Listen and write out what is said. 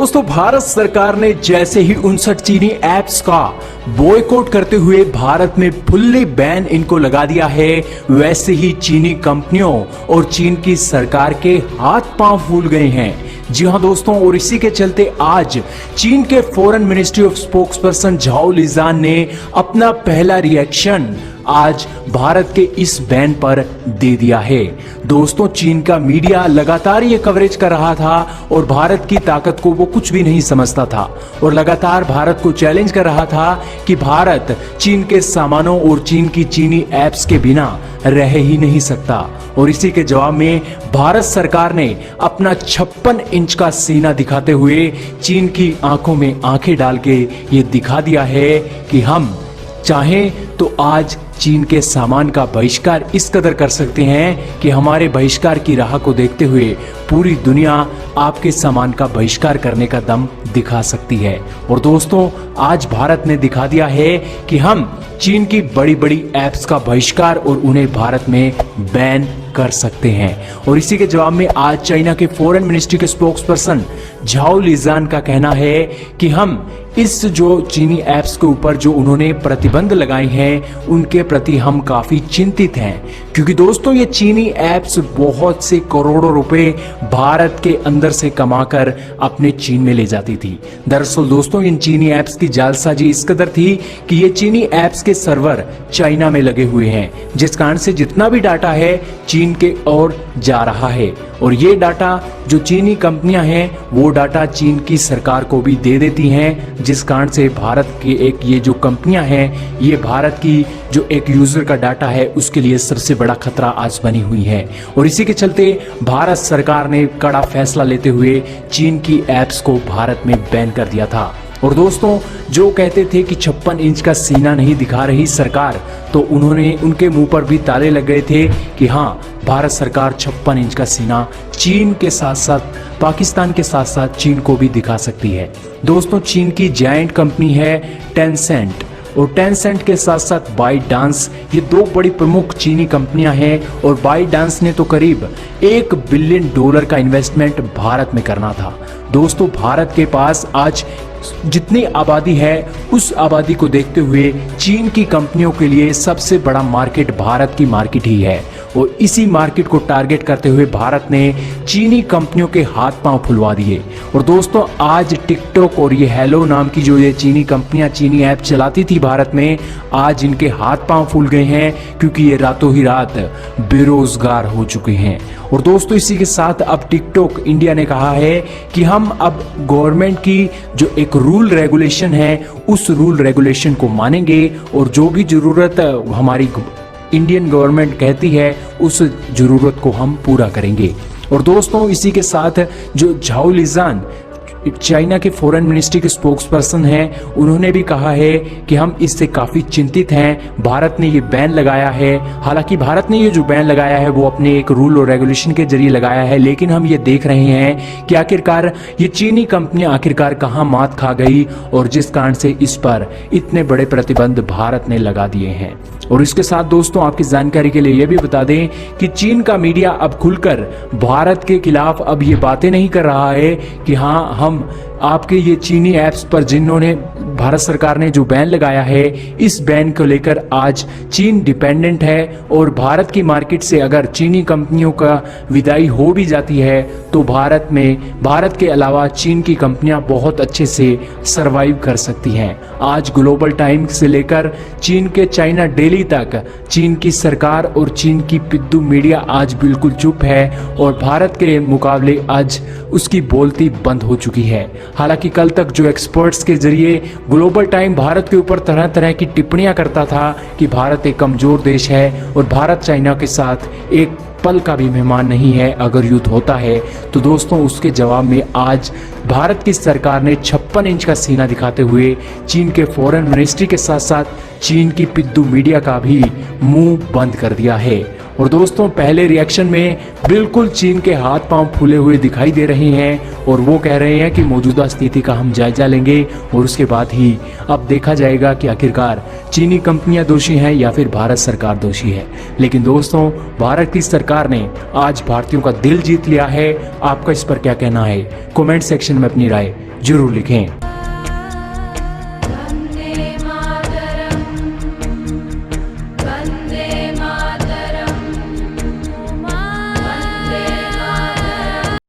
दोस्तों, भारत सरकार ने जैसे ही 59 चीनी ऐप्स का बॉयकॉट करते हुए भारत में फुल्ली बैन इनको लगा दिया है, वैसे ही चीनी कंपनियों और चीन की सरकार के हाथ पांव फूल गए हैं। जी हां दोस्तों, और इसी के चलते आज चीन के foreign ministry of spokesperson Zhao Lijian ने अपना पहला रिएक्शन आज भारत के इस बैन पर दे दिया है। दोस्तों, चीन का मीडिया लगातार ये कवरेज कर रहा था और भारत की ताकत को वो कुछ भी नहीं समझता था और लगातार भारत को चैलेंज कर रहा था कि भारत चीन के सामानों और चीन की चीनी ऐप्स के बिना रह ही नहीं सकता। और इसी के जवाब में भारत सरकार ने अपना 56 इंच का सीना दिखाते हुए चीन की आंखों में आंखें डाल के ये दिखा दिया है कि हम चाहें तो आज चीन के सामान का बहिष्कार इस कदर कर सकते हैं कि हमारे बहिष्कार की राह को देखते हुए पूरी दुनिया आपके सामान का बहिष्कार करने का दम दिखा सकती है। और दोस्तों, आज भारत ने दिखा दिया है कि हम चीन की बड़ी बड़ी ऐप्स का बहिष्कार और उन्हें भारत में बैन कर सकते हैं। और इसी के जवाब में आज चाइना के फॉरेन मिनिस्ट्री के स्पोक्सपर्सन झाओ लिजान का कहना है कि हम इस जो चीनी ऐप्स के ऊपर जो उन्होंने प्रतिबंध लगाए हैं उनके प्रति हम काफी चिंतित हैं, क्योंकि दोस्तों ये चीनी ऐप्स बहुत से करोड़ों रुपए भारत के अंदर से कमाकर अपने चीन में ले जाती थी। दरअसल दोस्तों, इन चीनी ऐप्स की जालसाजी इस कदर थी कि ये चीनी ऐप्स के सर्वर चाइना में लगे हुए हैं, जिस कारण से जितना भी डाटा है चीन के ओर जा रहा है और ये डाटा जो चीनी कंपनियां हैं वो डाटा चीन की सरकार को भी दे देती हैं, जिस कारण से भारत के एक ये जो कंपनियां हैं ये भारत की जो एक यूजर का डाटा है उसके लिए सबसे बड़ा खतरा आज बनी हुई है। और इसी के चलते भारत सरकार ने कड़ा फैसला लेते हुए चीन की ऐप्स को भारत में बैन कर दिया था। और दोस्तों, जो कहते थे कि 56 इंच का सीना नहीं दिखा रही सरकार, तो उनके मुंह पर भी ताले लग गए थे कि हाँ, भारत सरकार 56 इंच का सीना चीन के साथ साथ पाकिस्तान के साथ साथ चीन को भी दिखा सकती है। दोस्तों, चीन की जायंट कंपनी है टेंसेंट और टेंसेंट के साथ साथ बाइटडांस, ये दो बड़ी प्रमुख चीनी कंपनियां हैं और बाइटडांस ने तो करीब $1 बिलियन का इन्वेस्टमेंट भारत में करना था। दोस्तों, भारत के पास आज जितनी आबादी है उस आबादी को देखते हुए चीन की कंपनियों के लिए सबसे बड़ा मार्केट भारत की मार्केट ही है और इसी मार्केट को टारगेट करते हुए भारत ने चीनी कंपनियों के हाथ पांव फुलवा दिए। और दोस्तों, आज टिकटॉक और ये हेलो नाम की जो ये चीनी कंपनियां चीनी ऐप चलाती थी भारत में, आज इनके हाथ पांव फूल गए हैं क्योंकि ये रातों ही रात बेरोजगार हो चुके हैं। और दोस्तों, इसी के साथ अब टिकटॉक इंडिया ने कहा है कि हम अब गवर्नमेंट की जो एक रूल रेगुलेशन है उस रूल रेगुलेशन को मानेंगे और जो भी जरूरत हमारी इंडियन गवर्नमेंट कहती है उस जरूरत को हम पूरा करेंगे। और दोस्तों, इसी के साथ जो झाओ लिजान चाइना के फॉरेन मिनिस्ट्री के स्पोक्सपर्सन हैं, उन्होंने भी कहा है कि हम इससे काफी चिंतित हैं। भारत ने ये बैन लगाया है, हालांकि भारत ने ये जो बैन लगाया है वो अपने एक रूल और रेगुलेशन के जरिए लगाया है, लेकिन हम ये देख रहे हैं कि आखिरकार ये चीनी कंपनियां आखिरकार कहां मात खा गई और जिस कारण से इस पर इतने बड़े प्रतिबंध भारत ने लगा दिए हैं। और इसके साथ दोस्तों, आपकी जानकारी के लिए यह भी बता दें कि चीन का मीडिया अब खुलकर भारत के खिलाफ अब ये बातें नहीं कर रहा है कि हाँ, हम आपके ये चीनी ऐप्स पर जिन्होंने भारत सरकार ने जो बैन लगाया है इस बैन को लेकर आज चीन डिपेंडेंट है और भारत की मार्केट से अगर चीनी कंपनियों का विदाई हो भी जाती है तो भारत के अलावा चीन की कंपनियां बहुत अच्छे से सरवाइव कर सकती हैं। आज ग्लोबल टाइम्स से लेकर चीन के चाइना डेली तक चीन की सरकार और चीन की पिद्दू मीडिया आज बिल्कुल चुप है और भारत के मुकाबले आज उसकी बोलती बंद हो चुकी है। हालांकि कल तक जो एक्सपर्ट्स के जरिए ग्लोबल टाइम भारत के ऊपर तरह तरह की टिप्पणियां करता था कि भारत एक कमजोर देश है और भारत चाइना के साथ एक पल का भी मेहमान नहीं है अगर युद्ध होता है, तो दोस्तों उसके जवाब में आज भारत की सरकार ने 56 इंच का सीना दिखाते हुए चीन के फॉरेन मिनिस्ट्री के साथ साथ चीन की पिद्दू मीडिया का भी मुंह बंद कर दिया है। और दोस्तों, पहले रिएक्शन में बिल्कुल चीन के हाथ पांव फूले हुए दिखाई दे रहे हैं और वो कह रहे हैं कि मौजूदा स्थिति का हम जायजा लेंगे और उसके बाद ही अब देखा जाएगा कि आखिरकार चीनी कंपनियां दोषी हैं या फिर भारत सरकार दोषी है। लेकिन दोस्तों, भारत की सरकार ने आज भारतीयों का दिल जीत लिया है। आपका इस पर क्या कहना है? कमेंट सेक्शन में अपनी राय जरूर लिखें।